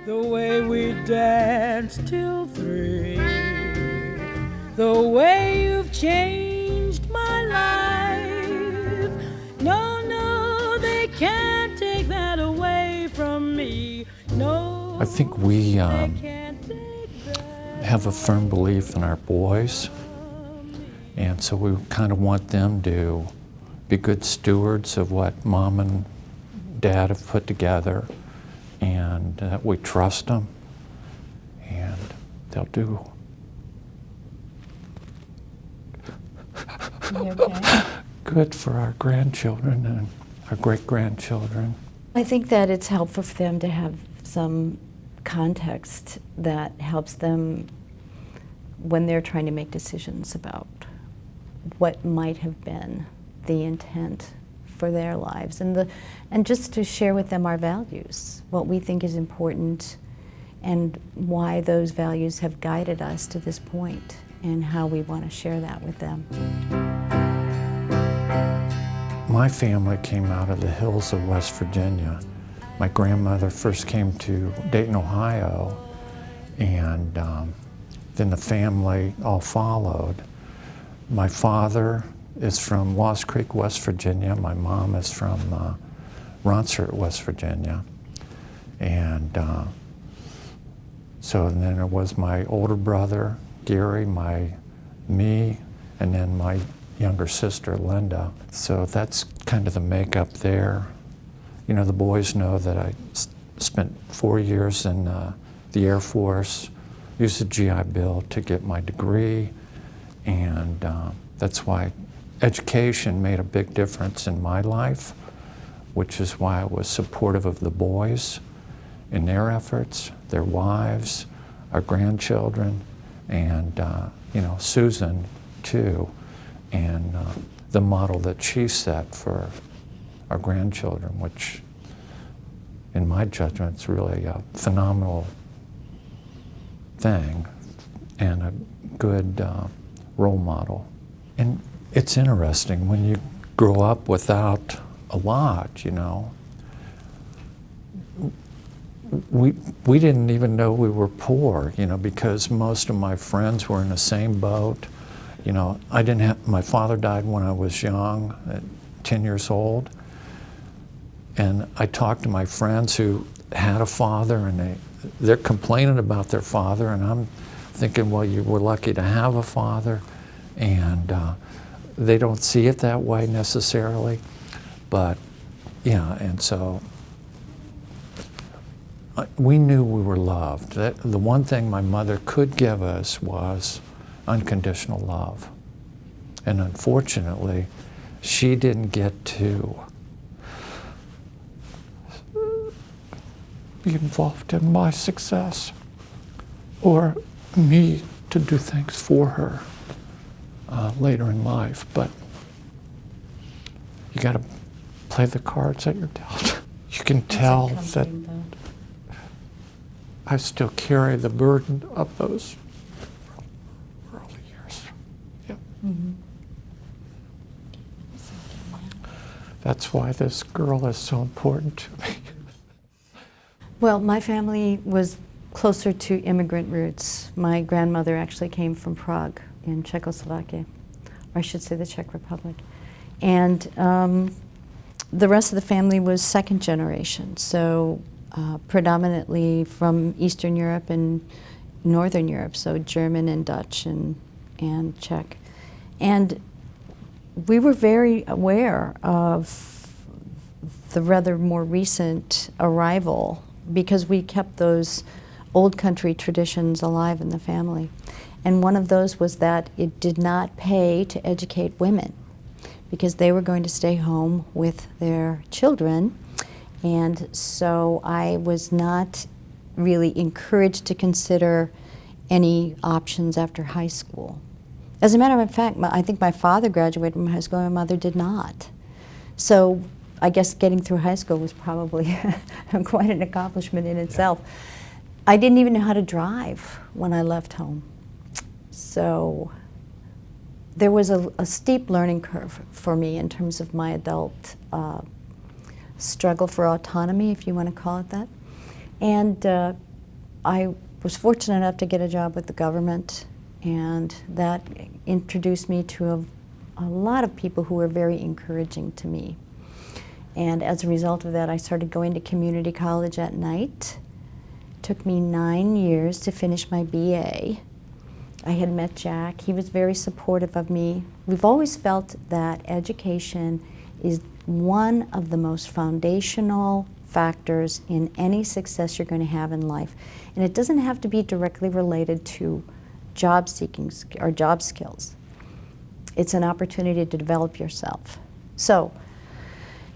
The way we danced till 3, the way you've changed my life. No, no, they can't take that away from me. No, I think we they can't take that have a firm belief in our boys, and so we kind of want them to be good stewards of what Mom and Dad have put together, and we trust them, and they'll do. You okay? Good for our grandchildren and our great-grandchildren. I think that it's helpful for them to have some context that helps them when they're trying to make decisions about what might have been the intent for their lives, and just to share with them our values, what we think is important, and why those values have guided us to this point, and how we want to share that with them. My family came out of the hills of West Virginia. My grandmother first came to Dayton, Ohio, and then the family all followed. My father is from Lost Creek, West Virginia. My mom is from Ronsert, West Virginia. And so then there was my older brother, Gary, me, and then my younger sister, Linda. So that's kind of the makeup there. You know, the boys know that I spent 4 years in the Air Force, used the GI Bill to get my degree, and that's why education made a big difference in my life, which is why I was supportive of the boys in their efforts, their wives, our grandchildren, and you know, Susan too, and the model that she set for our grandchildren, which in my judgment is really a phenomenal thing and a good role model. And it's interesting when you grow up without a lot, you know. We didn't even know we were poor, you know, because most of my friends were in the same boat. You know, my father died when I was young, at 10 years old. And I talked to my friends who had a father, and they're complaining about their father, and I'm thinking, well, you were lucky to have a father, and they don't see it that way necessarily, but yeah, and so we knew we were loved. The one thing my mother could give us was unconditional love, and unfortunately, she didn't get to be involved in my success or me to do things for her later in life. But you got to play the cards that you're dealt. You can tell that I still carry the burden of those early years. Yep. Mm-hmm. That's why this girl is so important to me. Well, my family was closer to immigrant roots. My grandmother actually came from Prague in Czechoslovakia, or I should say the Czech Republic. And the rest of the family was second generation, so predominantly from Eastern Europe and Northern Europe, so German and Dutch and Czech. And we were very aware of the rather more recent arrival because we kept those old country traditions alive in the family. And one of those was that it did not pay to educate women because they were going to stay home with their children. And so I was not really encouraged to consider any options after high school. As a matter of fact, I think my father graduated from high school and my mother did not. So I guess getting through high school was probably quite an accomplishment in itself. I didn't even know how to drive when I left home. So there was a steep learning curve for me in terms of my adult struggle for autonomy, if you want to call it that. And I was fortunate enough to get a job with the government, and that introduced me to a lot of people who were very encouraging to me. And as a result of that, I started going to community college at night. It took me 9 years to finish my BA. I had met Jack. He was very supportive of me. We've always felt that education is one of the most foundational factors in any success you're going to have in life. And it doesn't have to be directly related to job seeking or job skills. It's an opportunity to develop yourself. So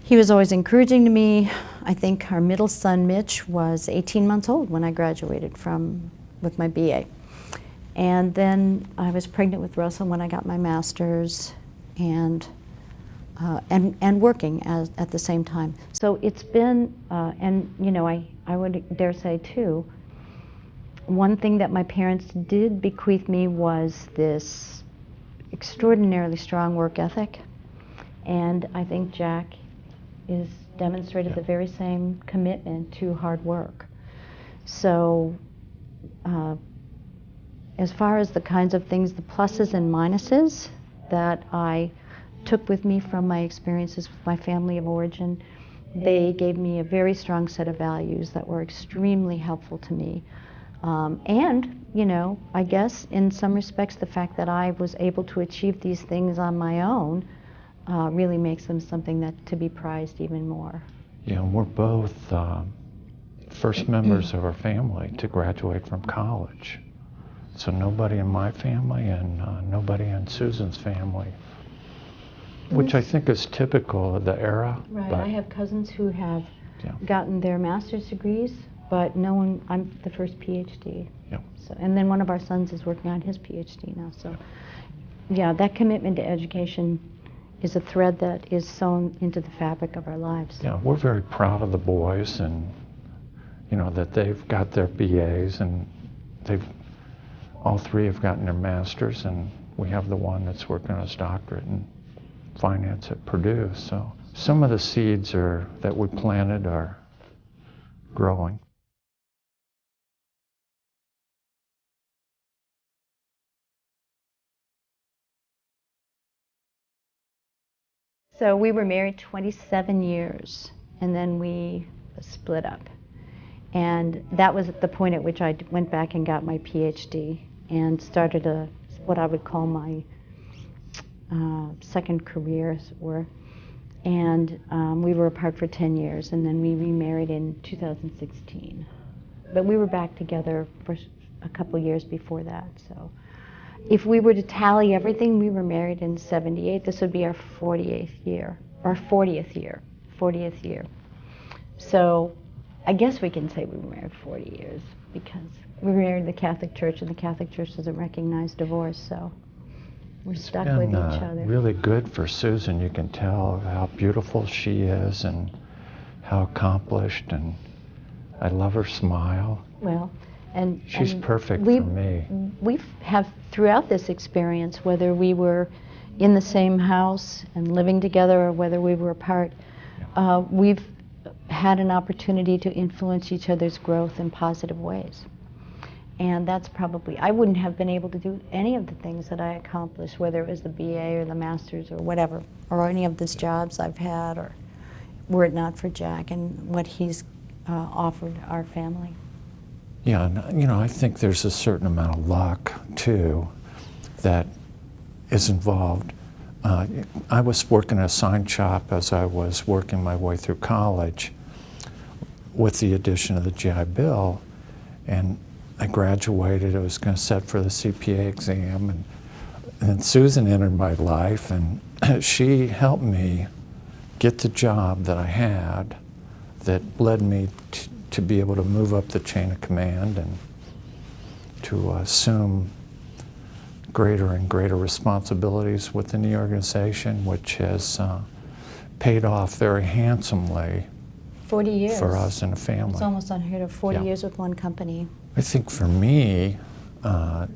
he was always encouraging to me. I think our middle son, Mitch, was 18 months old when I graduated with my BA. And then I was pregnant with Russell when I got my master's, and working at the same time. So it's been, and you know, I would dare say too, one thing that my parents did bequeath me was this extraordinarily strong work ethic. And I think Jack is demonstrated the very same commitment to hard work. So as far as the kinds of things, the pluses and minuses that I took with me from my experiences with my family of origin, they gave me a very strong set of values that were extremely helpful to me. And, you know, I guess in some respects the fact that I was able to achieve these things on my own really makes them something that to be prized even more. Yeah, we're both first members of our family to graduate from college. So nobody in my family and nobody in Susan's family, which I think is typical of the era. Right, I have cousins who have gotten their master's degrees, but no one, I'm the first PhD. Yeah. So, and then one of our sons is working on his PhD now. So yeah, that commitment to education is a thread that is sewn into the fabric of our lives. Yeah, we're very proud of the boys, and you know that they've got their BAs, and all three have gotten their masters, and we have the one that's working on his doctorate in finance at Purdue. So some of the seeds that we planted are growing. So we were married 27 years, and then we split up. And that was at the point at which I went back and got my PhD and started what I would call my second career, as it were. And we were apart for 10 years, and then we remarried in 2016. But we were back together for a couple years before that. So if we were to tally everything, we were married in 78. This would be our 40th year. So I guess we can say we were married 40 years because we were married in the Catholic Church, and the Catholic Church doesn't recognize divorce, so we're stuck with each other. Really good for Susan. You can tell how beautiful she is and how accomplished, and I love her smile. Well, and she's perfect for me. We have, throughout this experience, whether we were in the same house and living together or whether we were apart, we've had an opportunity to influence each other's growth in positive ways. And that's probably, I wouldn't have been able to do any of the things that I accomplished, whether it was the BA or the master's or whatever, or any of these jobs I've had, or were it not for Jack and what he's offered our family. Yeah, and you know, I think there's a certain amount of luck, too, that is involved. I was working at a sign shop as I was working my way through college with the addition of the GI Bill, and I graduated. I was going to set for the CPA exam, and then Susan entered my life, and she helped me get the job that I had that led me to be able to move up the chain of command and to assume greater and greater responsibilities within the organization, which has paid off very handsomely 40 years. For us and a family. It's almost unheard of, 40 years with one company. I think for me,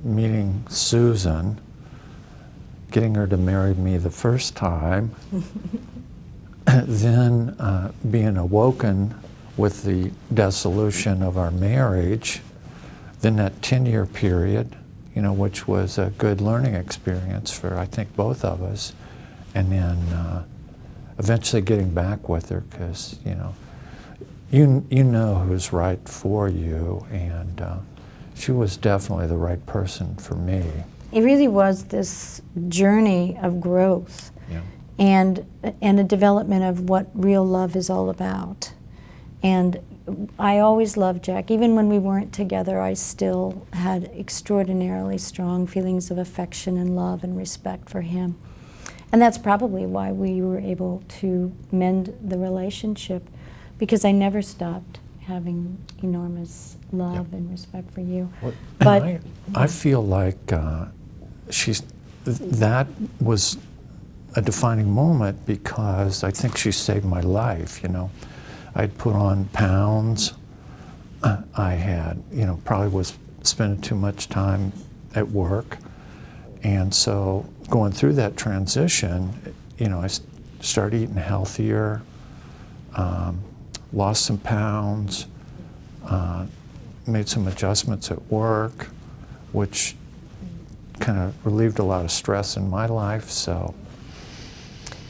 meeting Susan, getting her to marry me the first time, then being awoken with the dissolution of our marriage, then that 10-year period, you know, which was a good learning experience for, I think, both of us. And then eventually getting back with her, because, you know, you know who's right for you, and she was definitely the right person for me. It really was this journey of growth, Yeah. and a development of what real love is all about. And I always loved Jack. Even when we weren't together, I still had extraordinarily strong feelings of affection and love and respect for him. And that's probably why we were able to mend the relationship, because I never stopped having enormous love and respect for you. Well, But I feel like that was a defining moment, because I think she saved my life, you know. I'd put on pounds. I had, you know, probably was spending too much time at work. And so going through that transition, you know, I started eating healthier, lost some pounds, made some adjustments at work, which kind of relieved a lot of stress in my life. So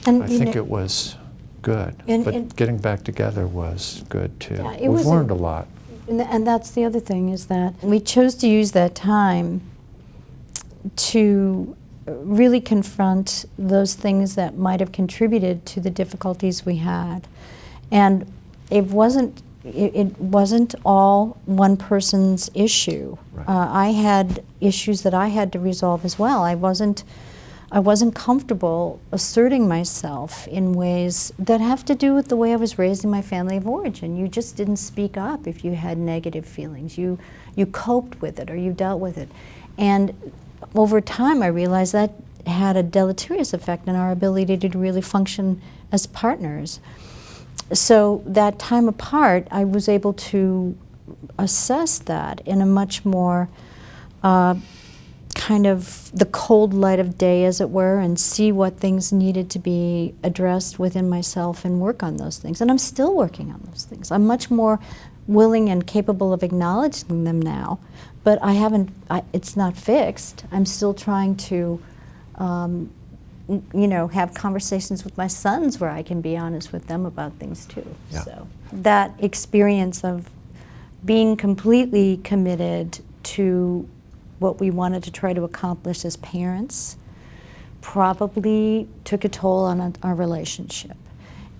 I think it was good. But getting back together was good too. Yeah, We've learned a lot. And that's the other thing, is that we chose to use that time to really confront those things that might have contributed to the difficulties we had. And it wasn't all one person's issue. Right. I had issues that I had to resolve as well. I wasn't comfortable asserting myself in ways that have to do with the way I was raised in my family of origin. You just didn't speak up if you had negative feelings. You coped with it, or you dealt with it. And over time, I realized that had a deleterious effect on our ability to really function as partners. So that time apart, I was able to assess that in a much more kind of the cold light of day, as it were, and see what things needed to be addressed within myself and work on those things. And I'm still working on those things. I'm much more willing and capable of acknowledging them now, but it's not fixed. I'm still trying to you know, have conversations with my sons where I can be honest with them about things too. Yeah. So that experience of being completely committed to what we wanted to try to accomplish as parents probably took a toll on our relationship.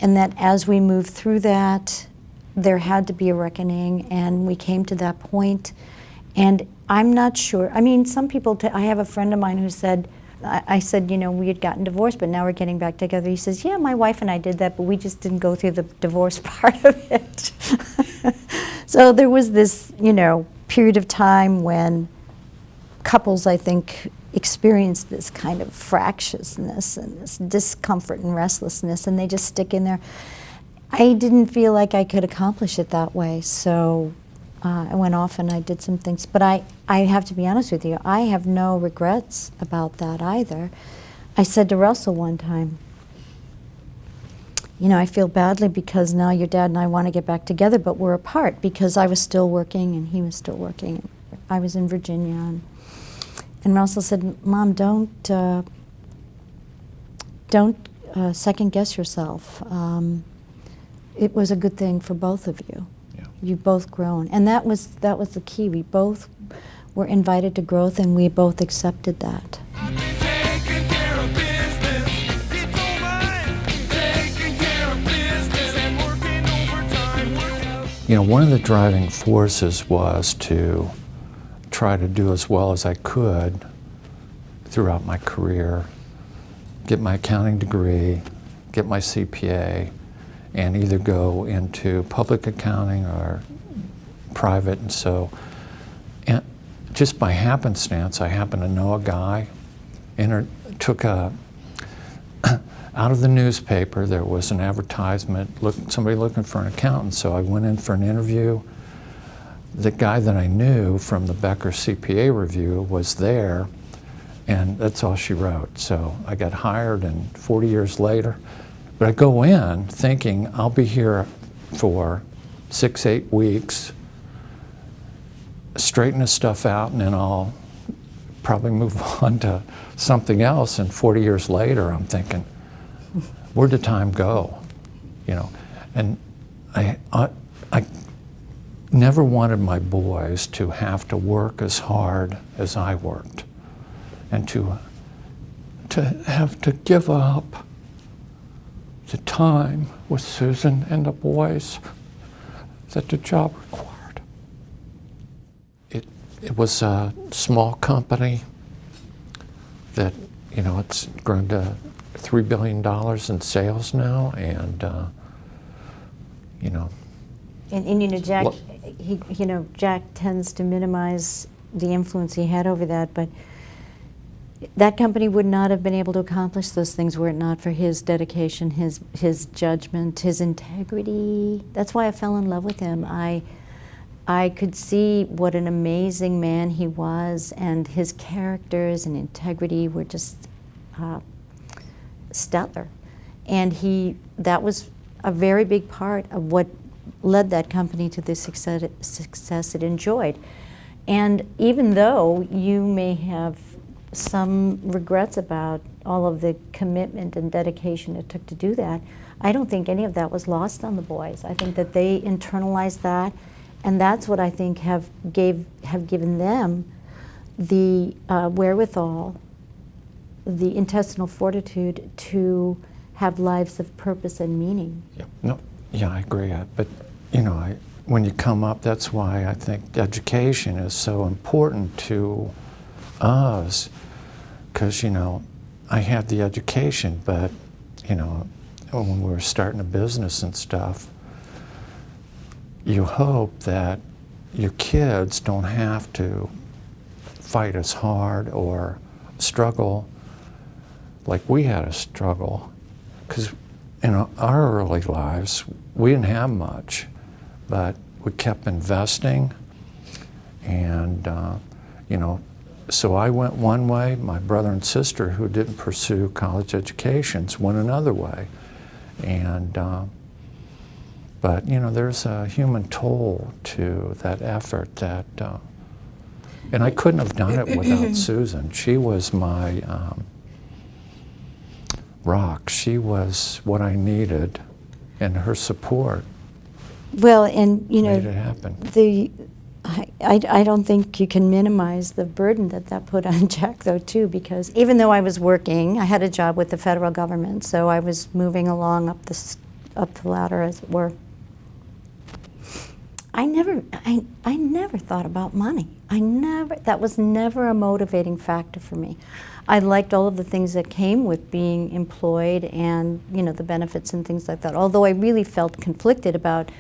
And that as we moved through that, there had to be a reckoning, and we came to that point. And I'm not sure, I mean, some people, I have a friend of mine who said, I said, you know, we had gotten divorced, but now we're getting back together. He says, yeah, my wife and I did that, but we just didn't go through the divorce part of it. So there was this, you know, period of time when couples, I think, experience this kind of fractiousness and this discomfort and restlessness, and they just stick in there. I didn't feel like I could accomplish it that way, so I went off and I did some things. But I have to be honest with you, I have no regrets about that either. I said to Russell one time, you know, I feel badly because now your dad and I want to get back together, but we're apart, because I was still working and he was still working. I was in Virginia. And Russell said, Mom, don't second guess yourself. It was a good thing for both of you. Yeah. You've both grown. And that was the key. We both were invited to growth, and we both accepted that. You know, one of the driving forces was to try to do as well as I could throughout my career, get my accounting degree, get my CPA, and either go into public accounting or private. And so, and just by happenstance, I happened to know a guy, took a out of the newspaper, there was an advertisement, somebody looking for an accountant, so I went in for an interview. The guy that I knew from the Becker CPA review was there, and that's all she wrote. So I got hired, and 40 years later, but I go in thinking I'll be here for 6-8 weeks, straighten this stuff out, and then I'll probably move on to something else. And 40 years later, I'm thinking, where'd the time go? You know, and I never wanted my boys to have to work as hard as I worked, and to have to give up the time with Susan and the boys that the job required. It was a small company that, you know, it's grown to $3 billion in sales now, and you know. And you know, Jack, Jack tends to minimize the influence he had over that, but that company would not have been able to accomplish those things were it not for his dedication, his judgment, his integrity. That's why I fell in love with him. I could see what an amazing man he was, and his characters and integrity were just stellar. And that was a very big part of what led that company to the success it enjoyed. And even though you may have some regrets about all of the commitment and dedication it took to do that, I don't think any of that was lost on the boys. I think that they internalized that, and that's what I think have given them the wherewithal, the intestinal fortitude to have lives of purpose and meaning. Yeah, no, yeah, I agree. But you know, when you come up, that's why I think education is so important to us, because you know, I had the education, but you know, when we were starting a business and stuff, you hope that your kids don't have to fight as hard or struggle like we had to struggle, because in our early lives we didn't have much, but we kept investing, and you know, so I went one way. My brother and sister who didn't pursue college educations went another way, and but you know, there's a human toll to that effort that, and I couldn't have done it without Susan. She was my rock. She was what I needed, and her support. Well, and you know, made it happen. I don't think you can minimize the burden that put on Jack, though, too, because even though I was working, I had a job with the federal government, so I was moving along up the ladder, as it were. I never thought about money. That was never a motivating factor for me. I liked all of the things that came with being employed, and you know, the benefits and things like that. Although I really felt conflicted about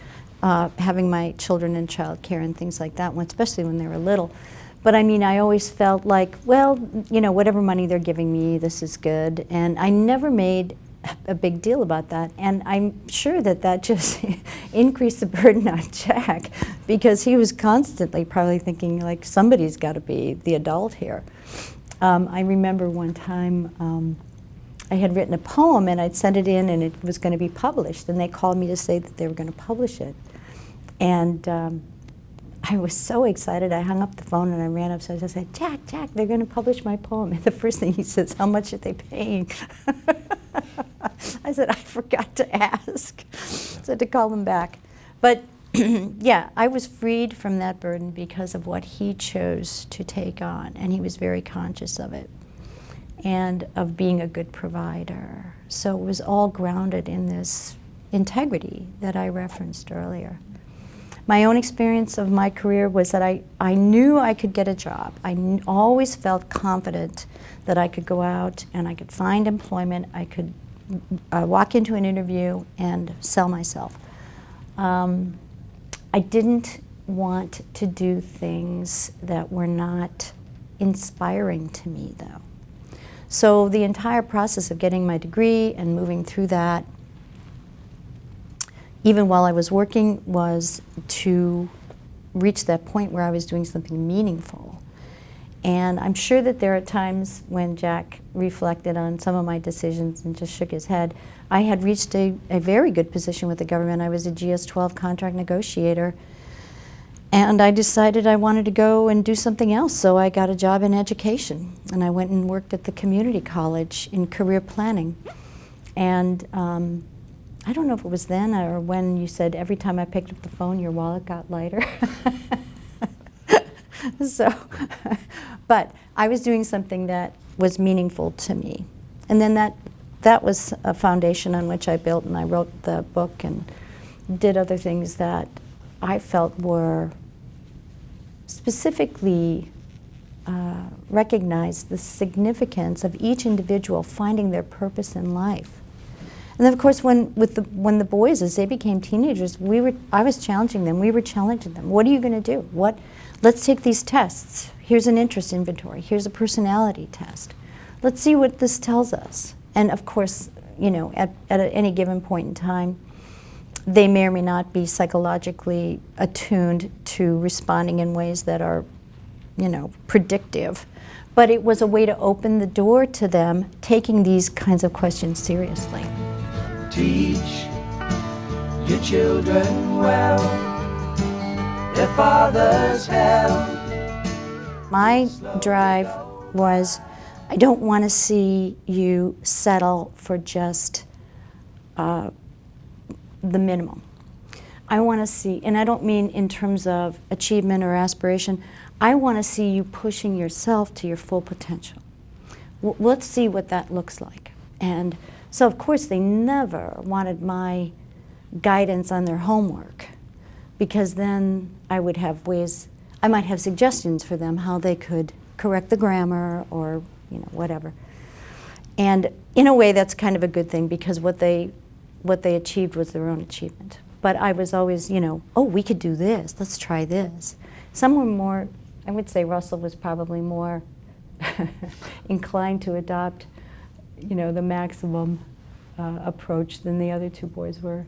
having my children in child care and things like that, especially when they were little. But I mean, I always felt like, well, you know, whatever money they're giving me, this is good. And I never made a big deal about that. And I'm sure that just increased the burden on Jack, because he was constantly probably thinking, like, somebody's got to be the adult here. I remember one time I had written a poem, and I'd sent it in, and it was going to be published. And they called me to say that they were going to publish it. And I was so excited, I hung up the phone and I ran upstairs. I said, Jack, they're going to publish my poem. And the first thing he says, how much are they paying? I said, I forgot to ask. So I had to call them back. But yeah, I was freed from that burden because of what he chose to take on. And he was very conscious of it, and of being a good provider. So it was all grounded in this integrity that I referenced earlier. My own experience of my career was that I knew I could get a job. I always felt confident that I could go out and I could find employment. I could walk into an interview and sell myself. I didn't want to do things that were not inspiring to me, though. So the entire process of getting my degree and moving through that, even while I was working, was to reach that point where I was doing something meaningful. And I'm sure that there are times when Jack reflected on some of my decisions and just shook his head. I had reached a very good position with the government. I was a GS-12 contract negotiator. And I decided I wanted to go and do something else, so I got a job in education. And I went and worked at the community college in career planning. And I don't know if it was then or when you said every time I picked up the phone, your wallet got lighter. So, but I was doing something that was meaningful to me. And then that was a foundation on which I built, and I wrote the book and did other things that I felt were specifically recognized the significance of each individual finding their purpose in life. And then, of course, when the boys, as they became teenagers, I was challenging them. We were challenging them. What are you going to do? Let's take these tests. Here's an interest inventory. Here's a personality test. Let's see what this tells us. And of course, you know, at any given point in time, they may or may not be psychologically attuned to responding in ways that are, you know, predictive. But it was a way to open the door to them taking these kinds of questions seriously. Teach your children well, their father's help. My drive was, I don't want to see you settle for just the minimum. I want to see, and I don't mean in terms of achievement or aspiration, I want to see you pushing yourself to your full potential. Let's see what that looks like. And so of course they never wanted my guidance on their homework, because then I would have ways, I might have suggestions for them how they could correct the grammar or, you know, whatever. And in a way that's kind of a good thing, because what they achieved was their own achievement. But I was always, you know, oh, we could do this, let's try this. Some were more, I would say Russell was probably more inclined to adopt, you know, the maximum approach than the other two boys were,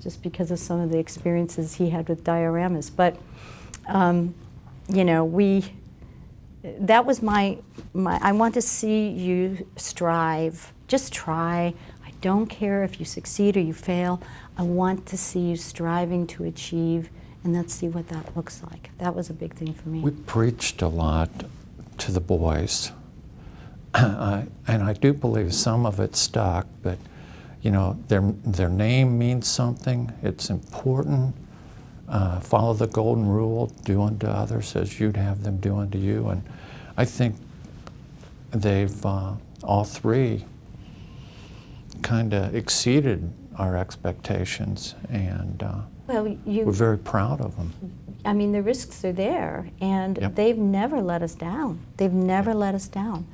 just because of some of the experiences he had with dioramas. But, you know, that was my, I want to see you strive, just try. I don't care if you succeed or you fail. I want to see you striving to achieve, and let's see what that looks like. That was a big thing for me. We preached a lot to the boys, and I do believe some of it stuck, but you know, their name means something. It's important. Follow the golden rule, do unto others as you'd have them do unto you. And I think they've, all three, kind of exceeded our expectations, and Well, we're very proud of them. I mean, the risks are there, and Yep. they've never let us down. They've never let us down.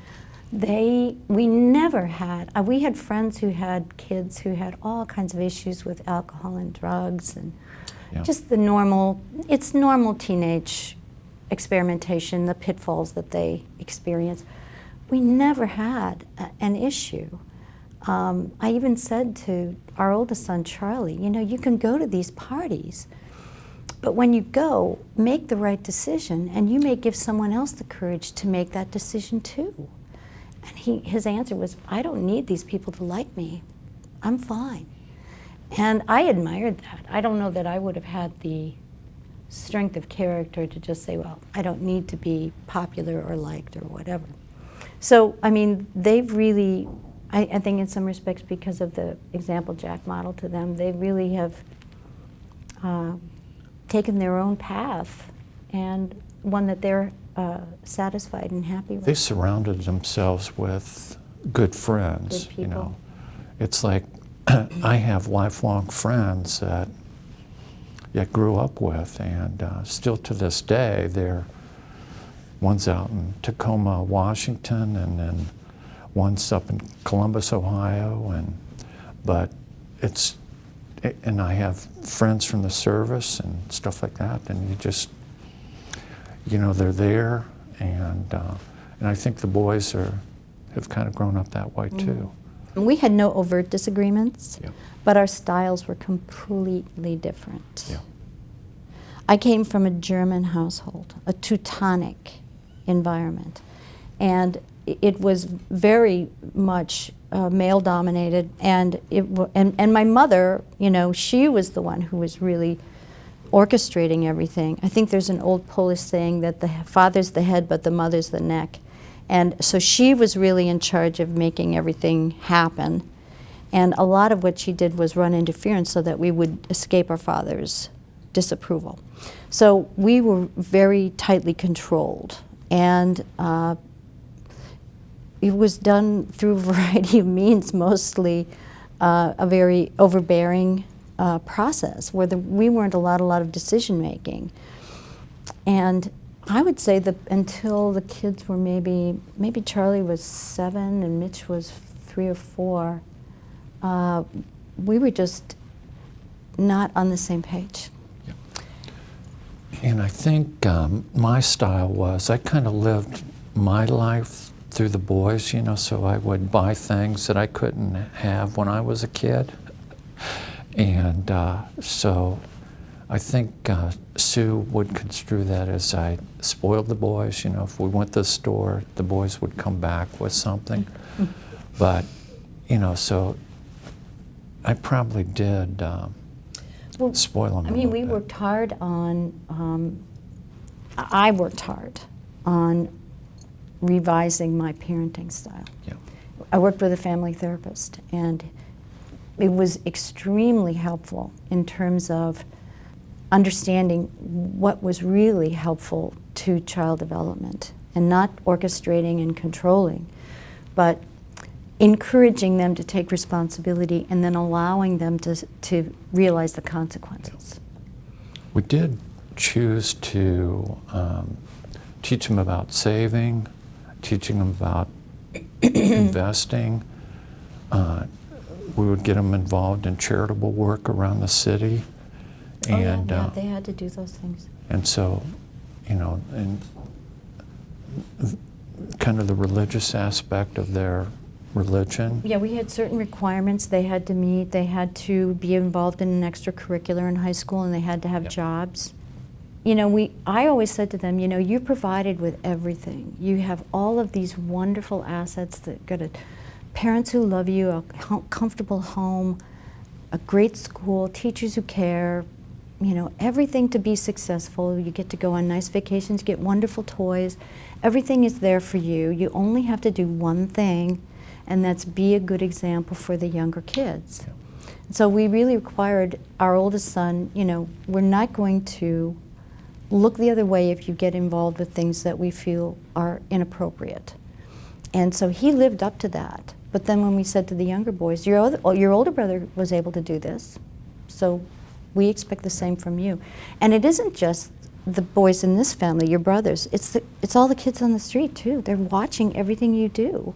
We never had, we had friends who had kids who had all kinds of issues with alcohol and drugs, and Yeah. just it's normal teenage experimentation, the pitfalls that they experience. We never had an issue. I even said to our oldest son, Charlie, you know, you can go to these parties, but when you go, make the right decision, and you may give someone else the courage to make that decision too. And his answer was, I don't need these people to like me. I'm fine. And I admired that. I don't know that I would have had the strength of character to just say, well, I don't need to be popular or liked or whatever. So, I mean, they've really, I think in some respects, because of the example Jack modeled to them, they really have taken their own path, and one that they're satisfied and happy with. They surrounded themselves with good friends. Good You people. know, it's like I have lifelong friends that grew up with, and still to this day, one's out in Tacoma, Washington, and then one's up in Columbus, Ohio, and I have friends from the service and stuff like that, and you just, you know, they're there, and I think the boys have kind of grown up that way too. We had no overt disagreements, Yeah. but our styles were completely different. Yeah. I came from a German household, a Teutonic environment, and it was very much male-dominated, and my mother, you know, she was the one who was really orchestrating everything. I think there's an old Polish saying that the father's the head, but the mother's the neck. And so she was really in charge of making everything happen. And a lot of what she did was run interference so that we would escape our father's disapproval. So we were very tightly controlled. And it was done through a variety of means, mostly a very overbearing process where we weren't allowed a lot of decision making. And I would say that until the kids were maybe Charlie was 7 and Mitch was 3 or 4, we were just not on the same page. Yeah. And I think my style was I kind of lived my life through the boys, you know, so I would buy things that I couldn't have when I was a kid. And so I think Sue would construe that as I spoiled the boys. You know, if we went to the store, the boys would come back with something. But, you know, so I probably did spoil them. I mean, we worked hard on, I worked hard on revising my parenting style. Yeah. I worked with a family therapist, and it was extremely helpful in terms of understanding what was really helpful to child development, and not orchestrating and controlling, but encouraging them to take responsibility and then allowing them to realize the consequences. We did choose to teach them about saving, teaching them about investing. We would get them involved in charitable work around the city. And, yeah, they had to do those things. And so, you know, and kind of the religious aspect of their religion. Yeah, we had certain requirements they had to meet. They had to be involved in an extracurricular in high school, and they had to have Yep. jobs. You know, I always said to them, you know, you're provided with everything. You have all of these wonderful assets that got parents who love you, a comfortable home, a great school, teachers who care, you know, everything to be successful. You get to go on nice vacations, get wonderful toys. Everything is there for you. You only have to do one thing, and that's be a good example for the younger kids. Yeah. So we really required our oldest son, you know, we're not going to look the other way if you get involved with things that we feel are inappropriate. And so he lived up to that. But then when we said to the younger boys, your older brother was able to do this, so we expect the same from you. And it isn't just the boys in this family, your brothers, it's all the kids on the street too. They're watching everything you do,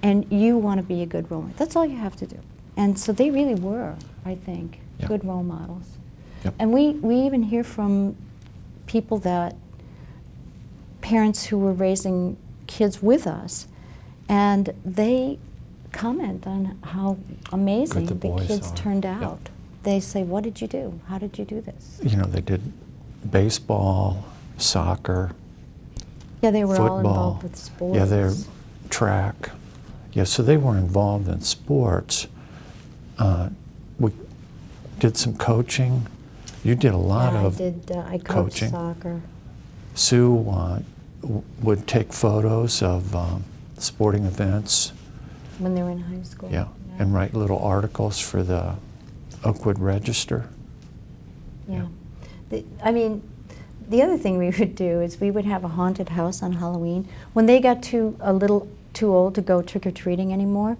and you want to be a good role model. That's all you have to do. And so they really were, I think, Yep. good role models. Yep. And we even hear from people that, parents who were raising kids with us, and they comment on how amazing Good the the boys kids are. turned Yep. out. They say, what did you do? How did you do this? You know, they did baseball, soccer, Yeah, they were all football. involved with sports. Yeah, they're track. Yeah, so they were involved in sports. We did some coaching. You did a lot Yeah, of I coached coaching. soccer. Sue would take photos of sporting events, When they were in high school. yeah, and write little articles for the Oakwood Register. Yeah. I mean, the other thing we would do is we would have a haunted house on Halloween. When they got a little too old to go trick-or-treating anymore,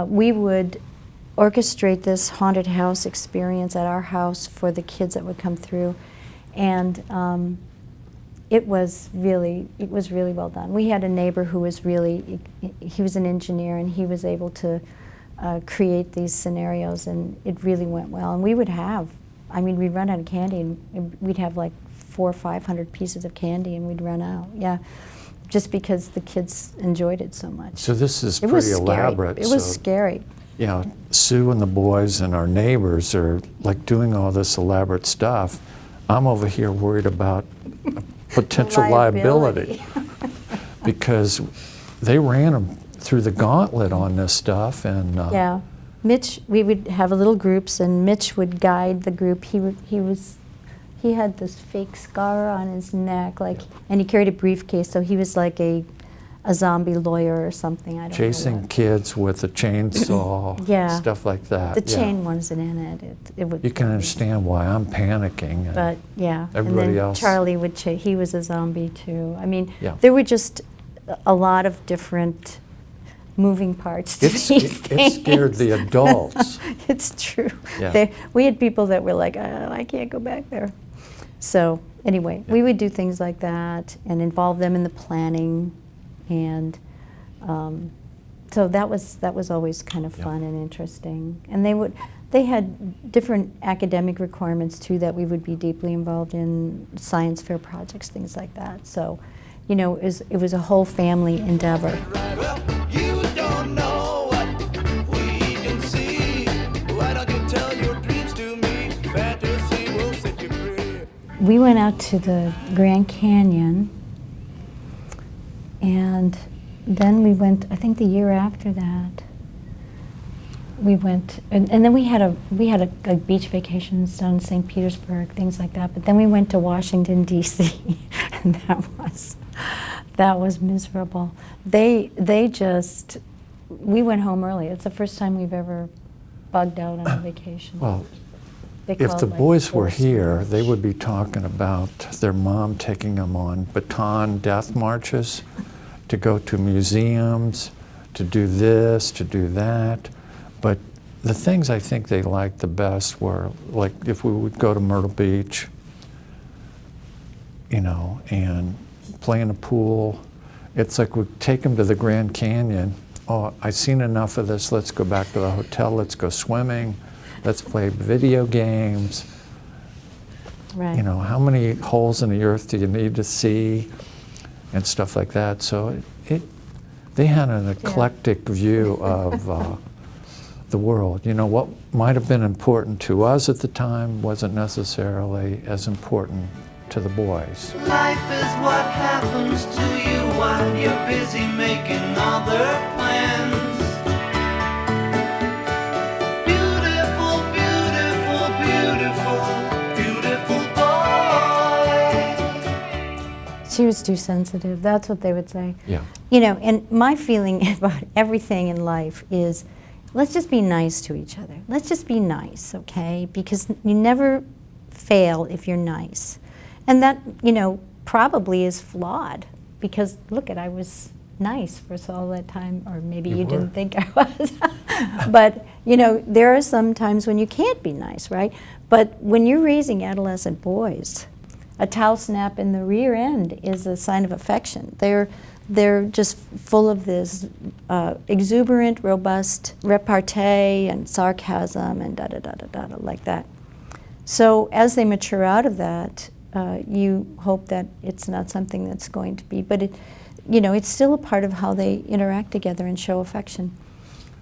we would orchestrate this haunted house experience at our house for the kids that would come through. And it was really well done. We had a neighbor who was he was an engineer, and he was able to create these scenarios, and it really went well. And we would we'd run out of candy, and we'd have like 400 or 500 pieces of candy, and we'd run out. Yeah, just because the kids enjoyed it so much. So this is It was pretty scary. elaborate. It was so, scary. you know, Sue and the boys and our neighbors are like doing all this elaborate stuff. I'm over here worried about potential liability because they ran them through the gauntlet on this stuff. And Yeah. Mitch, we would have little groups, and Mitch would guide the group. He was He had this fake scar on his neck, and he carried a briefcase, so he was like a zombie lawyer or something. I don't know. Chasing kids with a chainsaw, Yeah. stuff like that. The chain wasn't in it. It would. You can understand why I'm panicking. And But yeah, everybody and then else. Charlie would he was a zombie too. I mean, Yeah. there were just a lot of different moving parts to these It things. scared the adults. It's true. Yeah. We had people that were like, I can't go back there. So anyway, we would do things like that and involve them in the planning, and so that was always kind of fun and interesting. And they had different academic requirements too that we would be deeply involved in, science fair projects, things like that. So, you know, it was a whole family endeavor. Well, you don't know what we can see. Why don't you tell your dreams to me? Fantasy will set you free. We went out to the Grand Canyon, and then we went, I think the year after that, we went, and then we had a beach vacations down in St. Petersburg, things like that. But then we went to Washington D.C. and that was miserable. We went home early. It's the first time we've ever bugged out on a vacation. Well, They if call the it, like, boys were forced here, marriage. they would be talking about their mom taking them on baton death marches to go to museums, to do this, to do that. But the things I think they liked the best were, like, if we would go to Myrtle Beach, you know, and play in a pool. It's like we'd take them to the Grand Canyon. Oh, I've seen enough of this. Let's go back to the hotel. Let's go swimming. Let's play video games. Right. You know, how many holes in the earth do you need to see, and stuff like that. So they had an eclectic view of the world. You know, what might have been important to us at the time wasn't necessarily as important to the boys. Life is what happens to you while you're busy making other plans. Beautiful, beautiful, beautiful, beautiful boy. She was too sensitive. That's what they would say. Yeah. You know, and my feeling about everything in life is, let's just be nice to each other. Let's just be nice, okay? Because you never fail if you're nice. And that, you know, probably is flawed, because look I was nice for all that time, or maybe you were. didn't think I was. But, you know, there are some times when you can't be nice, right? But when you're raising adolescent boys, a towel snap in the rear end is a sign of affection. They're just full of this exuberant, robust repartee and sarcasm and da-da-da-da-da, like that. So as they mature out of that, you hope that it's not something that's going to be, but it's still a part of how they interact together and show affection.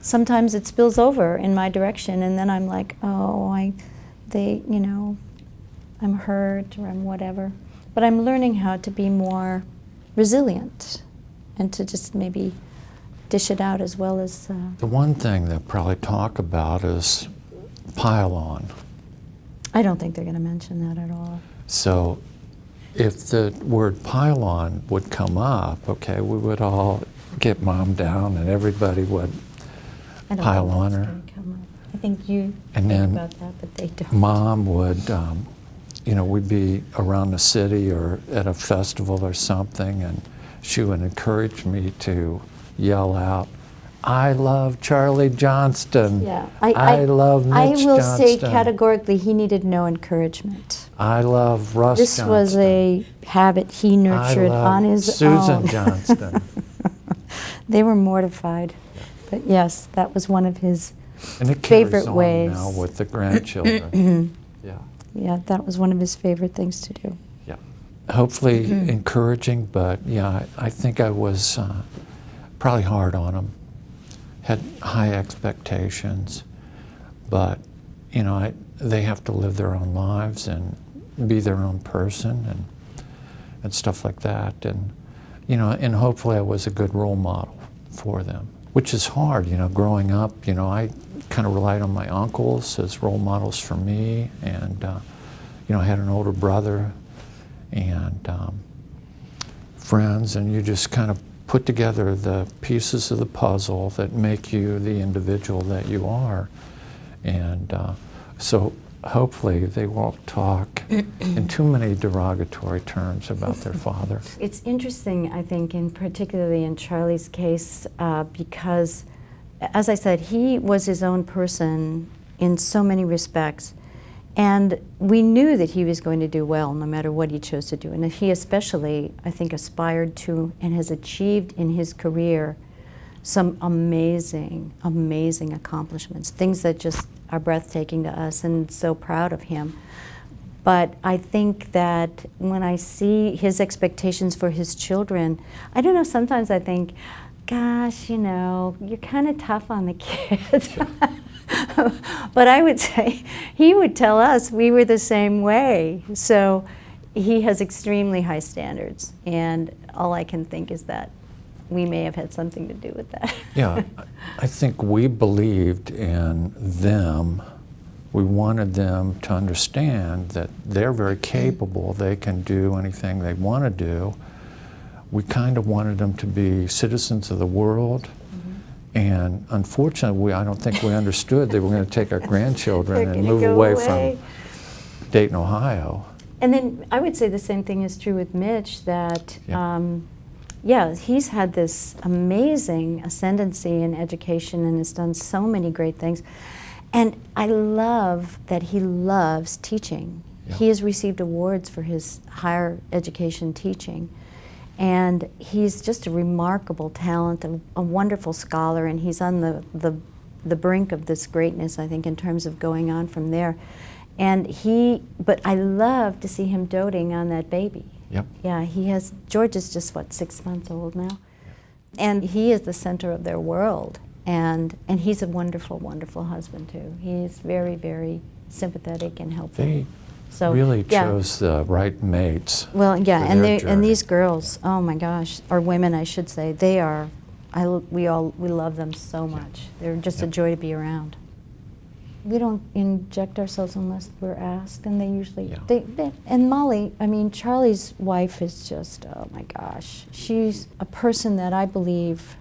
Sometimes it spills over in my direction, and then I'm like, oh, I'm hurt, or I'm whatever. But I'm learning how to be more resilient and to just maybe dish it out as well as... The one thing they'll probably talk about is pile-on. I don't think they're going to mention that at all. So if the word pile-on would come up, okay, we would all get mom down and everybody would I don't pile think on that's her. gonna come up. I think you And think then about that, but they don't. Mom would, we'd be around the city or at a festival or something, and she would encourage me to yell out, I love Charlie Johnston. Yeah, I love Mitch I will say Johnston. categorically, he needed no encouragement. I love Russ This Johnston. was a habit he nurtured I love on his Susan own. Johnston. They were mortified. But yes, that was one of his And it carries favorite on ways. now with the grandchildren. Yeah. Yeah, that was one of his favorite things to do. Yeah. Hopefully encouraging, but yeah, I think I was probably hard on them. Had high expectations, but they have to live their own lives and be their own person and stuff like that. And and hopefully I was a good role model for them, which is hard. Growing up, I kind of relied on my uncles as role models for me, and I had an older brother and friends, and you just kind of put together the pieces of the puzzle that make you the individual that you are. And so hopefully they won't talk in too many derogatory terms about their father. It's interesting, I think, particularly in Charlie's case, because, as I said, he was his own person in so many respects. And we knew that he was going to do well no matter what he chose to do. And he especially, I think, aspired to and has achieved in his career some amazing, amazing accomplishments, things that just are breathtaking to us, and so proud of him. But I think that when I see his expectations for his children, I don't know, sometimes I think, gosh, you're kind of tough on the kids. But I would say, he would tell us we were the same way. So he has extremely high standards, and all I can think is that we may have had something to do with that. Yeah, I think we believed in them. We wanted them to understand that they're very capable. They can do anything they want to do. We kind of wanted them to be citizens of the world. And unfortunately, I don't think we understood they were going to take our grandchildren and move away from Dayton, Ohio. And then I would say the same thing is true with Mitch, that he's had this amazing ascendancy in education and has done so many great things. And I love that he loves teaching. Yeah. He has received awards for his higher education teaching. And he's just a remarkable talent, a wonderful scholar, and he's on the brink of this greatness, I think, in terms of going on from there. But I love to see him doting on that baby. Yep. Yeah, George is just, 6 months old now? And he is the center of their world. And he's a wonderful, wonderful husband, too. He's very, very sympathetic and helpful. They really chose the right mates. Well, yeah, for their and these journey. girls, oh my gosh, or women, I should say, they are. We love them so much. They're just a joy to be around. We don't inject ourselves unless we're asked, and they usually. And Molly, I mean, Charlie's wife is just, oh my gosh, she's a person that I believe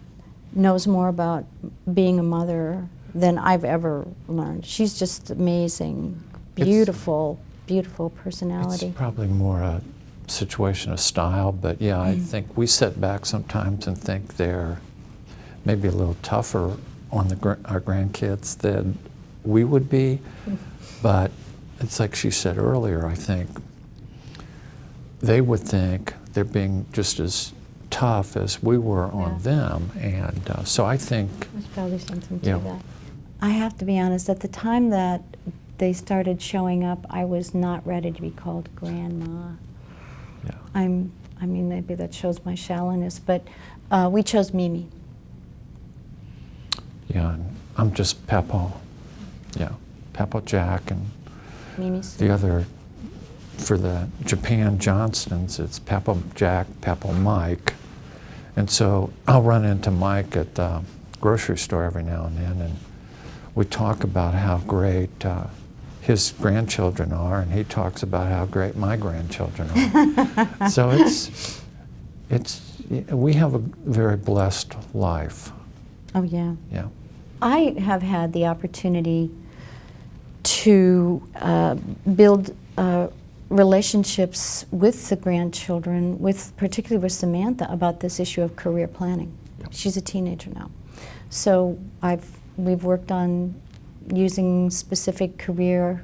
knows more about being a mother than I've ever learned. She's just amazing, beautiful. Beautiful personality. It's probably more a situation of style, but yeah, I think we sit back sometimes and think they're maybe a little tougher on our grandkids than we would be. But it's like she said earlier, I think they would think they're being just as tough as we were on them, and so I think there's probably something to that. I have to be honest, at the time that they started showing up, I was not ready to be called grandma. Yeah. I mean, maybe that shows my shallowness, but we chose Mimi. Yeah, and I'm just Papa. Yeah, Papa Jack, and Mimi's the other, for the Japan Johnstons, it's Papa Jack, Papa Mike. And so I'll run into Mike at the grocery store every now and then, and we talk about how great his grandchildren are, and he talks about how great my grandchildren are. So we have a very blessed life. Oh, yeah. Yeah. I have had the opportunity to build relationships with the grandchildren, particularly with Samantha, about this issue of career planning. Yep. She's a teenager now. So we've worked on using specific career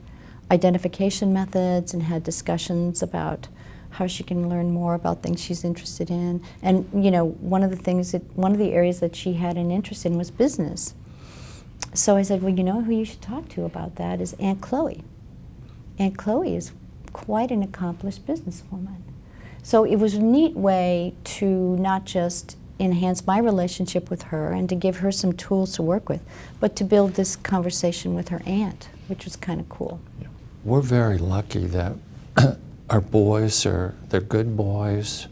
identification methods and had discussions about how she can learn more about things she's interested in. And one of the areas that she had an interest in was business. So I said, well, who you should talk to about that is Aunt Chloe. Aunt Chloe is quite an accomplished businesswoman. So it was a neat way to not just enhance my relationship with her and to give her some tools to work with, but to build this conversation with her aunt, which was kind of cool. Yeah. We're very lucky that our boys they're good boys.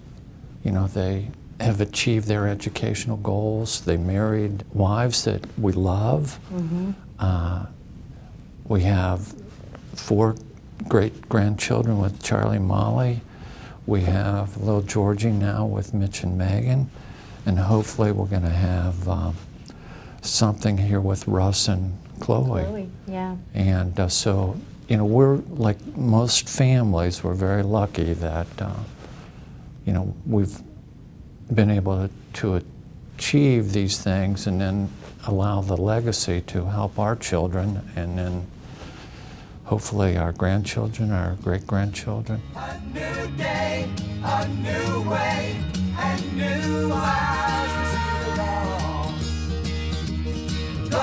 They have achieved their educational goals. They married wives that we love. Mm-hmm. We have 4 great-grandchildren with Charlie and Molly. We have little Georgie now with Mitch and Megan, and hopefully we're going to have something here with Russ and Chloe. Yeah. And so, you know, we're like most families, we're very lucky that, you know, we've been able to achieve these things and then allow the legacy to help our children and then hopefully our grandchildren, our great-grandchildren. A new day, a new way, and new eyes to see the Lord. Go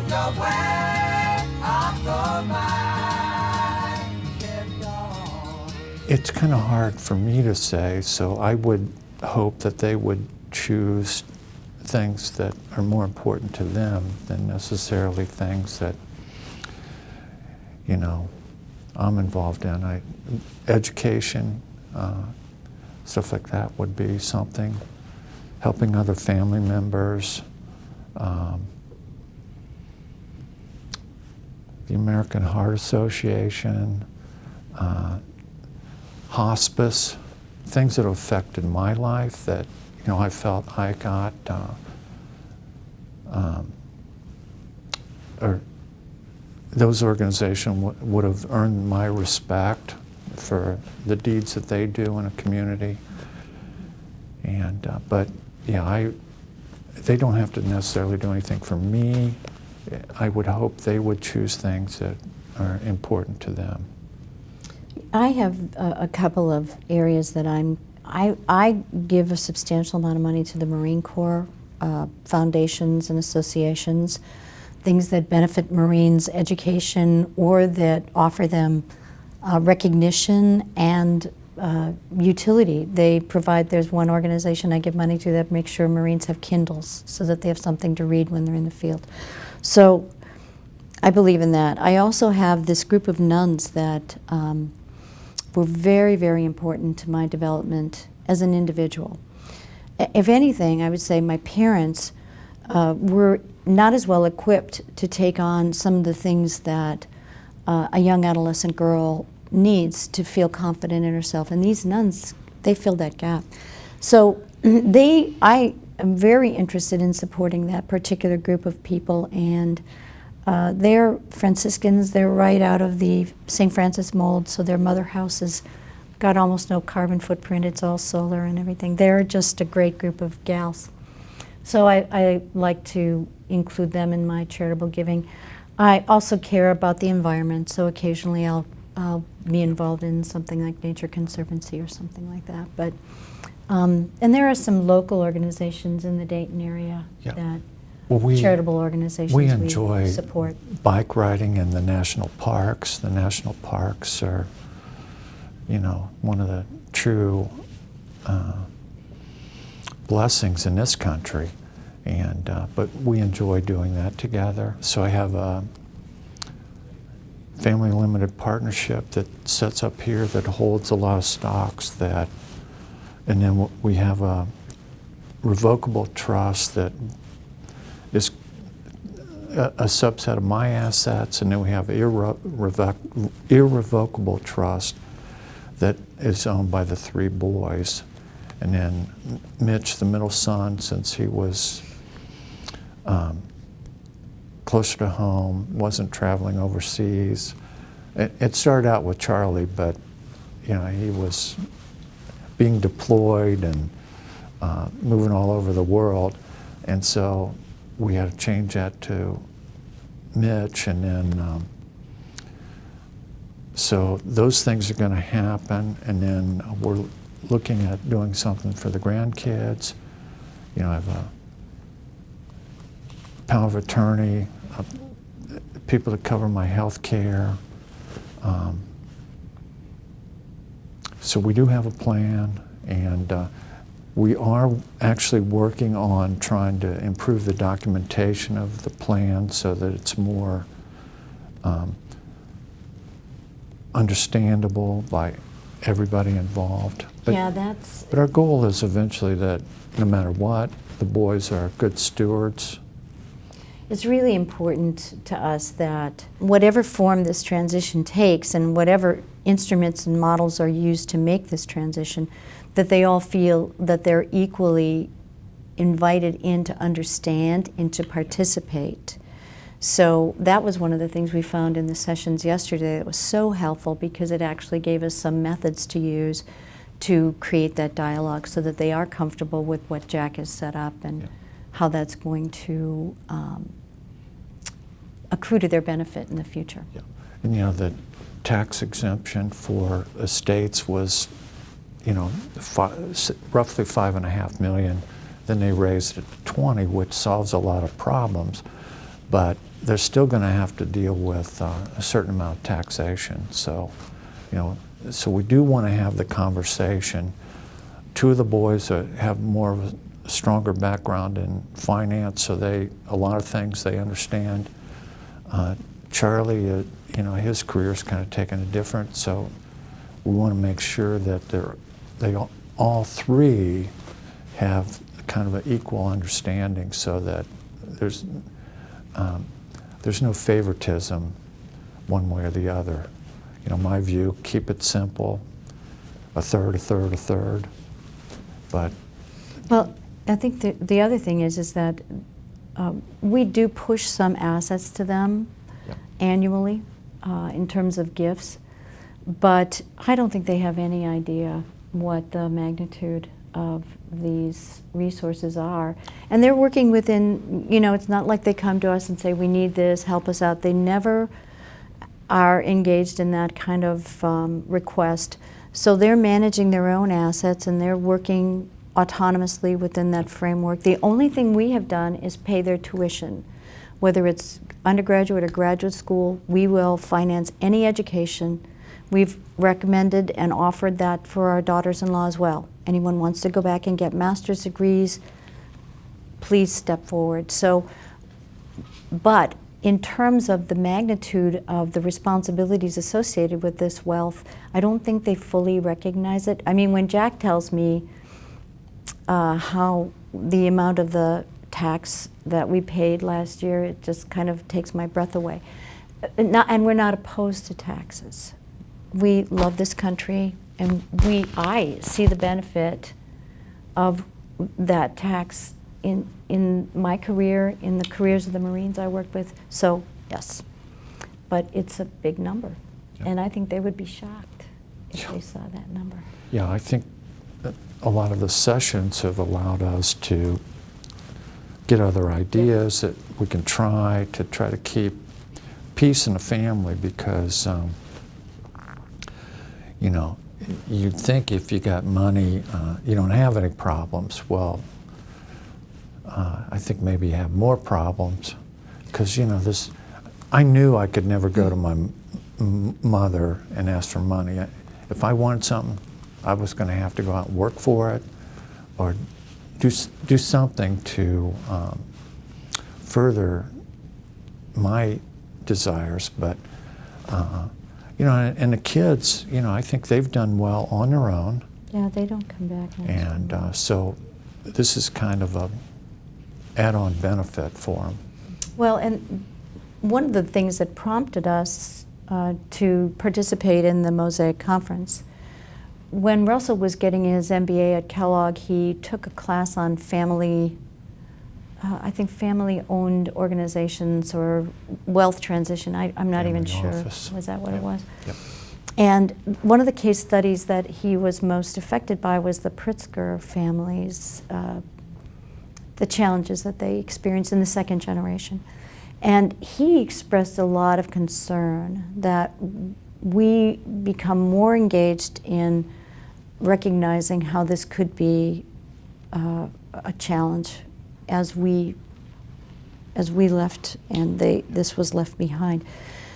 your way, I'll go mine. Get gone. It's kind of hard for me to say, so I would hope that they would choose things that are more important to them than necessarily things that, you know, I'm involved in. Education, stuff like that would be something. Helping other family members. The American Heart Association, hospice, things that have affected my life that, you know, I felt I got, or those organizations would have earned my respect for the deeds that they do in a community. And, but yeah, they don't have to necessarily do anything for me. I would hope they would choose things that are important to them. I have a couple of areas that I give a substantial amount of money to the Marine Corps foundations and associations, things that benefit Marines' education or that offer them recognition and utility. They provide, there's one organization I give money to that makes sure Marines have Kindles so that they have something to read when they're in the field. So I believe in that. I also have this group of nuns that were very, very important to my development as an individual. If anything, I would say my parents were not as well equipped to take on some of the things that a young adolescent girl needs to feel confident in herself. And these nuns, they filled that gap. So I am very interested in supporting that particular group of people, and they're Franciscans. They're right out of the St. Francis mold, so their mother house has got almost no carbon footprint. It's all solar and everything. They're just a great group of gals. So I like to include them in my charitable giving. I also care about the environment, so occasionally I'll be involved in something like Nature Conservancy or something like that. But and there are some local organizations in the Dayton area that charitable organizations we enjoy support. Bike riding in the national parks. The national parks are, you know, one of the true blessings in this country, and but we enjoy doing that together. So I have a family limited partnership that sets up here that holds a lot of stocks that, and then we have a revocable trust that is a subset of my assets, and then we have irrevocable trust that is owned by the three boys. And then Mitch, the middle son, since he was closer to home, wasn't traveling overseas. It started out with Charlie, but you know, he was being deployed and moving all over the world, and so we had to change that to Mitch, and then so those things are going to happen, and then we're looking at doing something for the grandkids. You know, I have a power of attorney, people that cover my health care. So we do have a plan, and we are actually working on trying to improve the documentation of the plan so that it's more understandable by everybody involved. But, but our goal is eventually that no matter what, the boys are good stewards. it's really important to us that whatever form this transition takes and whatever instruments and models are used to make this transition, that they all feel that they're equally invited in to understand and to participate. So that was one of the things we found in the sessions yesterday that was so helpful, because it actually gave us some methods to use to create that dialogue so that they are comfortable with what Jack has set up and how that's going to accrue to their benefit in the future. Yeah. And you know, the tax exemption for estates was, you know, roughly $5.5 million. Then they raised it to 20, which solves a lot of problems, but they're still going to have to deal with a certain amount of taxation. So, you know, so we do want to have the conversation. Two of the boys have more of a stronger background in finance, so a lot of things they understand. Charlie, you know, his career's kind of taken a different, so we want to make sure that they all three have kind of an equal understanding, so that there's no favoritism one way or the other. You know, my view, keep it simple, a third, a third, a third. But well, I think the other thing is that we do push some assets to them annually in terms of gifts, but I don't think they have any idea what the magnitude of these resources are. And they're working within, you know, it's not like they come to us and say, we need this, help us out. They never are engaged in that kind of request. So they're managing their own assets and they're working autonomously within that framework. The only thing we have done is pay their tuition. Whether it's undergraduate or graduate school, we will finance any education. We've recommended and offered that for our daughters-in-law as well. Anyone wants to go back and get master's degrees, please step forward. So, but in terms of the magnitude of the responsibilities associated with this wealth, I don't think they fully recognize it. I mean, when Jack tells me how the amount of the tax that we paid last year, it just kind of takes my breath away. And we're not opposed to taxes. We love this country, and I see the benefit of that tax in my career, in the careers of the Marines I worked with. So yes, but it's a big number, and I think they would be shocked if they saw that number. yeah, I think that a lot of the sessions have allowed us to get other ideas that we can try to keep peace in the family, because you know, you'd think if you got money, you don't have any problems. Well, I think maybe you have more problems, because, you know, I knew I could never go to my mother and ask for money. If I wanted something, I was going to have to go out and work for it, or do something to further my desires. But you know, and the kids, you know, I think they've done well on their own. Yeah, they don't come back. And so this is kind of a add-on benefit for them. Well, and one of the things that prompted us to participate in the Mosaic Conference, when Russell was getting his MBA at Kellogg, he took a class on family, I think family-owned organizations or wealth transition. I'm not even sure. Office. Was that what it was? Yep. And one of the case studies that he was most affected by was the Pritzker families, the challenges that they experienced in the second generation. And he expressed a lot of concern that we become more engaged in recognizing how this could be a challenge as we left and this was left behind.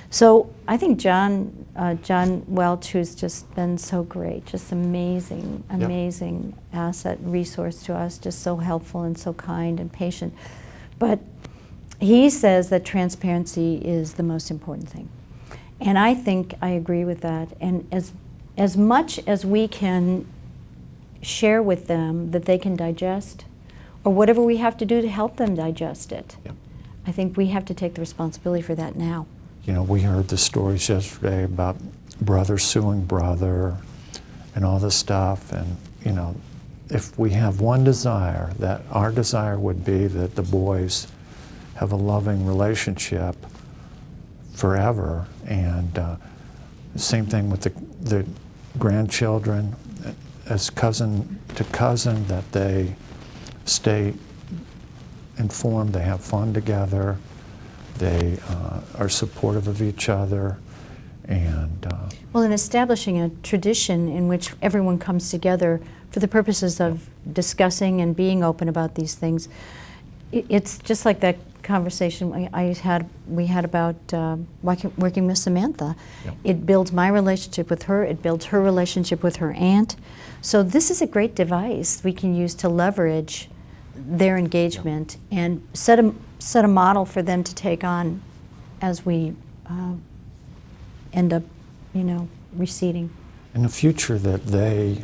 So I think John Welch, who's just been so great, just amazing asset and resource to us, just so helpful and so kind and patient. But he says that transparency is the most important thing. And I think I agree with that. And as much as we can share with them that they can digest, or whatever we have to do to help them digest it, I think we have to take the responsibility for that now. You know, we heard the stories yesterday about brother suing brother and all this stuff, and you know, if we have one desire, that our desire would be that the boys have a loving relationship forever, and same thing with the grandchildren, as cousin to cousin, that they stay informed, they have fun together, they are supportive of each other, and well, in establishing a tradition in which everyone comes together for the purposes of discussing and being open about these things, it's just like that conversation we had about working with Samantha. Yep. It builds my relationship with her, it builds her relationship with her aunt. So this is a great device we can use to leverage their engagement and set a model for them to take on as we end up, you know, receding. and the future that they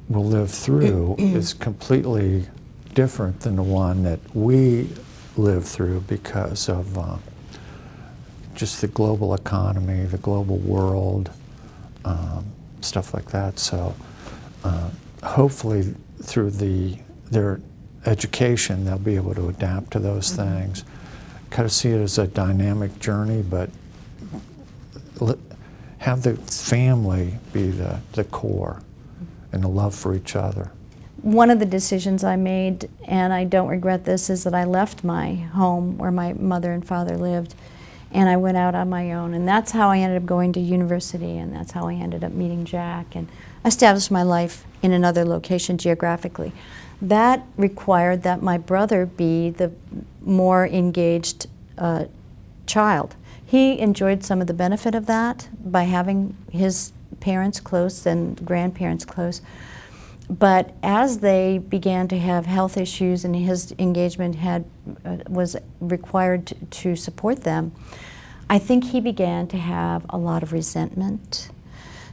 will live through is completely different than the one that we live through because of just the global economy, the global world, stuff like that. So hopefully through their education, they'll be able to adapt to those things. Kind of see it as a dynamic journey, but have the family be the core and the love for each other. One of the decisions I made, and I don't regret this, is that I left my home where my mother and father lived, and I went out on my own. And that's how I ended up going to university, and that's how I ended up meeting Jack, and established my life in another location geographically. That required that my brother be the more engaged child. He enjoyed some of the benefit of that by having his parents close and grandparents close. But as they began to have health issues and his engagement was required to support them, I think he began to have a lot of resentment.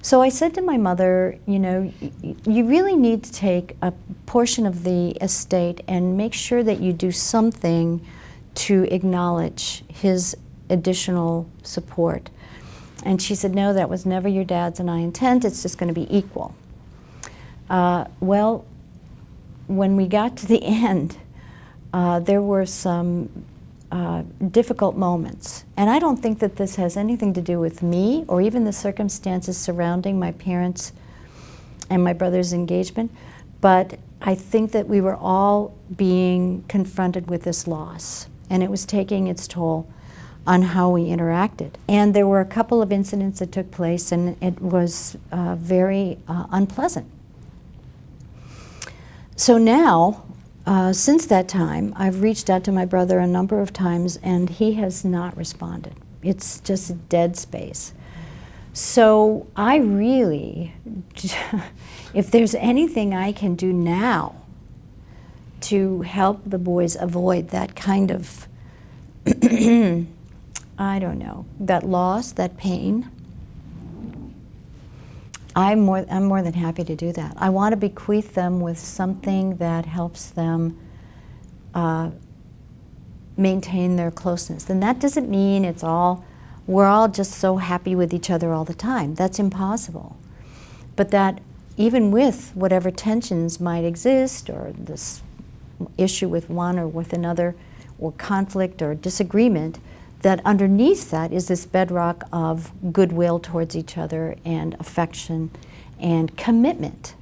So I said to my mother, you know, you really need to take a portion of the estate and make sure that you do something to acknowledge his additional support. And she said, no, that was never your dad's and I intent, it's just going to be equal. Well, when we got to the end, there were some difficult moments. And I don't think that this has anything to do with me or even the circumstances surrounding my parents and my brother's engagement, but I think that we were all being confronted with this loss, and it was taking its toll on how we interacted. And there were a couple of incidents that took place, and it was very unpleasant. So now, since that time, I've reached out to my brother a number of times, and he has not responded. It's just a dead space. So I really, if there's anything I can do now to help the boys avoid that kind of, I don't know, that loss, that pain, I'm more than happy to do that. I want to bequeath them with something that helps them maintain their closeness. And that doesn't mean we're all just so happy with each other all the time. That's impossible. But that even with whatever tensions might exist, or this issue with one or with another, or conflict or disagreement, that underneath that is this bedrock of goodwill towards each other and affection and commitment.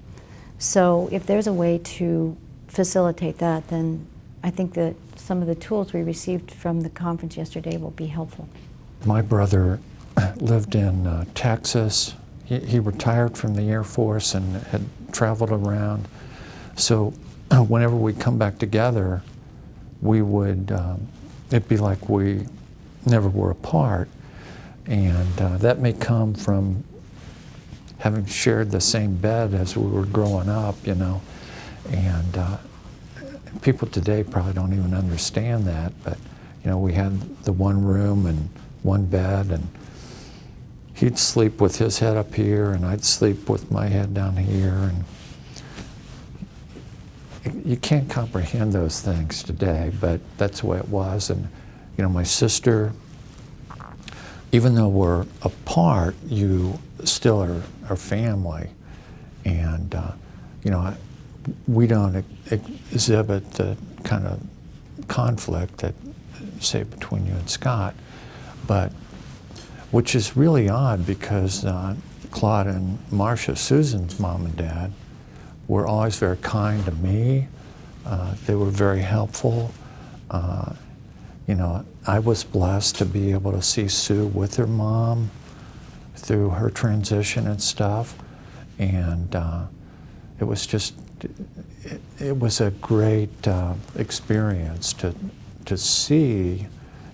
So if there's a way to facilitate that, then I think that some of the tools we received from the conference yesterday will be helpful. My brother lived in Texas. He retired from the Air Force and had traveled around. So whenever we come back together, we would, it'd be like we never were apart, and that may come from having shared the same bed as we were growing up, you know, and people today probably don't even understand that, but you know, we had the one room and one bed, and he'd sleep with his head up here and I'd sleep with my head down here, and you can't comprehend those things today, but that's the way it was. And you know, my sister, even though we're apart, you still are family. And you know, we don't exhibit the kind of conflict that, say, between you and Scott, but which is really odd because Claude and Marcia, Susan's mom and dad, were always very kind to me. They were very helpful. You know, I was blessed to be able to see Sue with her mom through her transition and stuff. And it was just, it was a great experience to see,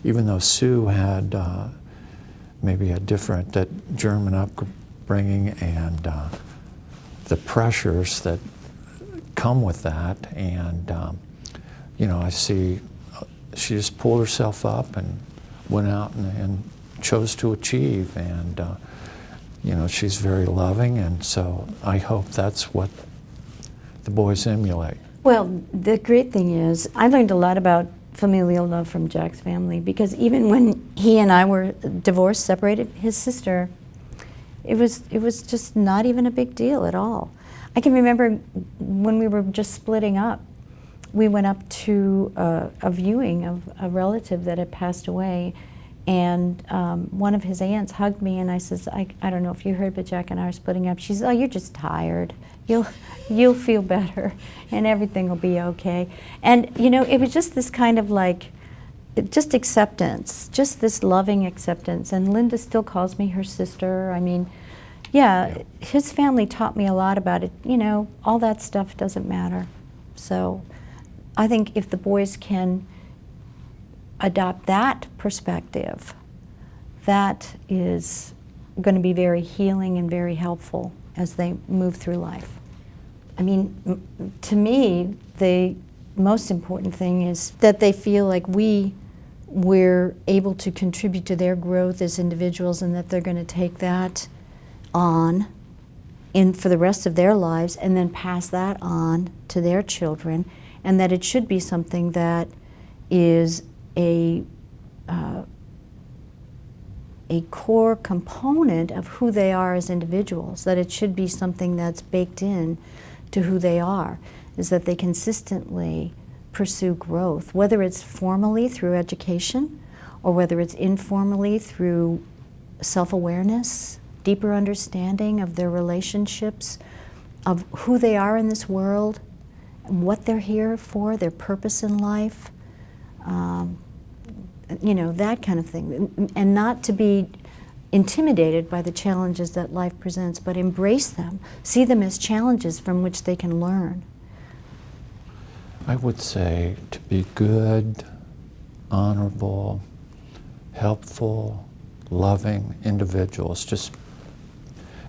even though Sue had maybe a different, that German upbringing and the pressures that come with that. And, you know, I see she just pulled herself up and went out and chose to achieve. And, you know, she's very loving. And so I hope that's what the boys emulate. Well, the great thing is, I learned a lot about familial love from Jack's family, because even when he and I were divorced, separated, his sister, it was just not even a big deal at all. I can remember when we were just splitting up, we went up to a viewing of a relative that had passed away, and one of his aunts hugged me, and I says, I don't know if you heard, but Jack and I are splitting up. She says, oh, you're just tired. You'll feel better, and everything will be okay. And you know, it was just this kind of like, just acceptance, just this loving acceptance. And Linda still calls me her sister. I mean, yeah, his family taught me a lot about it. You know, all that stuff doesn't matter. So I think if the boys can adopt that perspective, that is going to be very healing and very helpful as they move through life. I mean, to me, the most important thing is that they feel like we're able to contribute to their growth as individuals, and that they're going to take that on for the rest of their lives and then pass that on to their children, and that it should be something that is a core component of who they are as individuals, that it should be something that's baked in to who they are, is that they consistently pursue growth, whether it's formally through education or whether it's informally through self-awareness, deeper understanding of their relationships, of who they are in this world, and what they're here for, their purpose in life, you know, that kind of thing. And not to be intimidated by the challenges that life presents, but embrace them, see them as challenges from which they can learn. I would say to be good, honorable, helpful, loving individuals. Just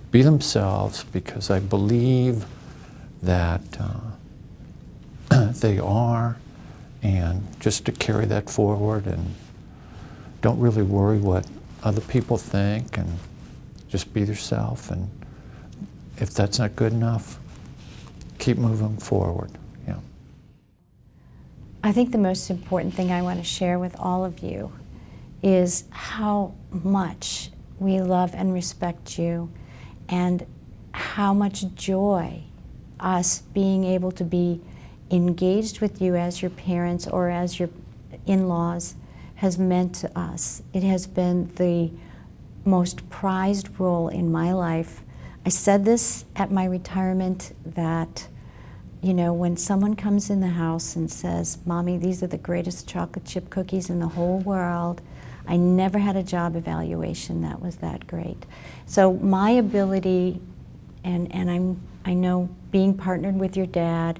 be themselves, because I believe that they are, and just to carry that forward, and don't really worry what other people think, and just be yourself. And if that's not good enough, keep moving forward. Yeah. I think the most important thing I want to share with all of you is how much we love and respect you, and how much joy us being able to be engaged with you as your parents or as your in-laws has meant to us. It has been the most prized role in my life. I said this at my retirement, that, you know, when someone comes in the house and says, Mommy, these are the greatest chocolate chip cookies in the whole world, I never had a job evaluation that was that great. So my ability, and I know being partnered with your dad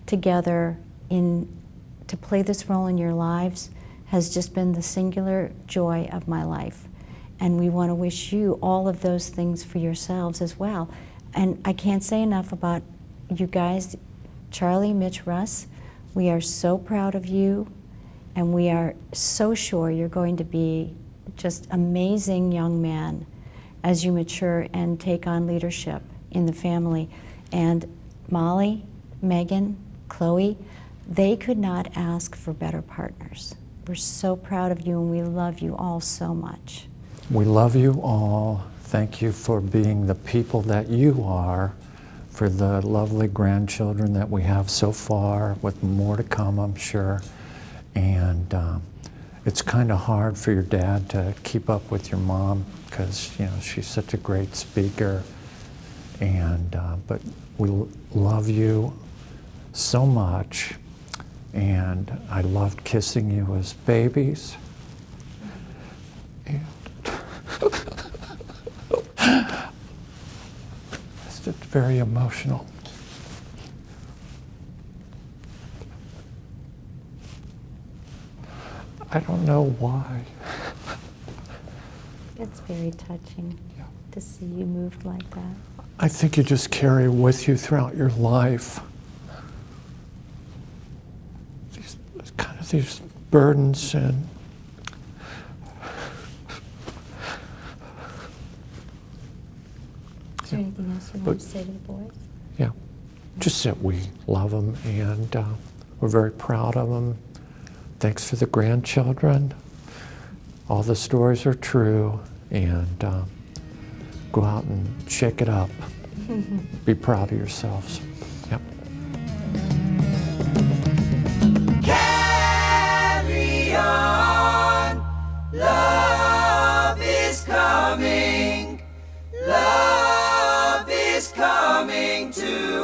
together to play this role in your lives has just been the singular joy of my life. And we want to wish you all of those things for yourselves as well. And I can't say enough about you guys, Charlie, Mitch, Russ. We are so proud of you, and we are so sure you're going to be just amazing young men as you mature and take on leadership in the family. And Molly, Megan, Chloe, they could not ask for better partners. We're so proud of you and we love you all so much. We love you all. Thank you for being the people that you are, for the lovely grandchildren that we have so far, with more to come, I'm sure. And it's kind of hard for your dad to keep up with your mom because, you know, she's such a great speaker. And but we love you so much, and I loved kissing you as babies. And it's just very emotional. I don't know why. It's very touching to see you moved like that. I think you just carry with you throughout your life these burdens and Is there anything else you want to say to the boys? yeah, just that we love them and we're very proud of them. Thanks for the grandchildren. All the stories are true, and go out and shake it up. Be proud of yourselves. Yep. Carry on. Love is coming. Love is coming to